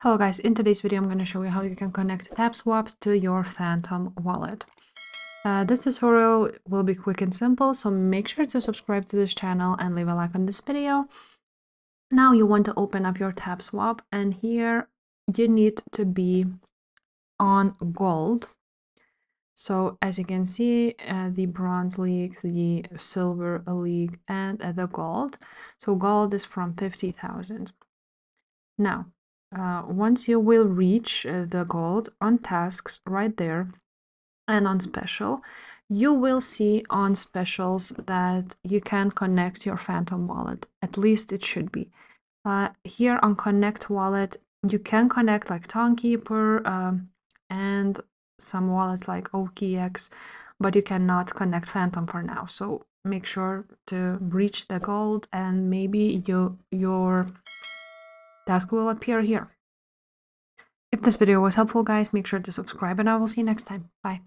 Hello guys, in today's video I'm going to show you how you can connect TapSwap to your Phantom wallet. This tutorial will be quick and simple, so make sure to subscribe to this channel and leave a like on this video. Now you want to open up your TapSwap, and here you need to be on gold. So as you can see, the bronze league, the silver league, and the gold. So gold is from 50,000. Now, once you will reach the gold on tasks right there and on special, you will see on specials that you can connect your Phantom wallet. At least it should be. Here on Connect Wallet, you can connect like Townkeeper and some wallets like OKX, but you cannot connect Phantom for now. So make sure to reach the gold, and maybe your task will appear here. If this video was helpful, guys, make sure to subscribe, and I will see you next time. Bye.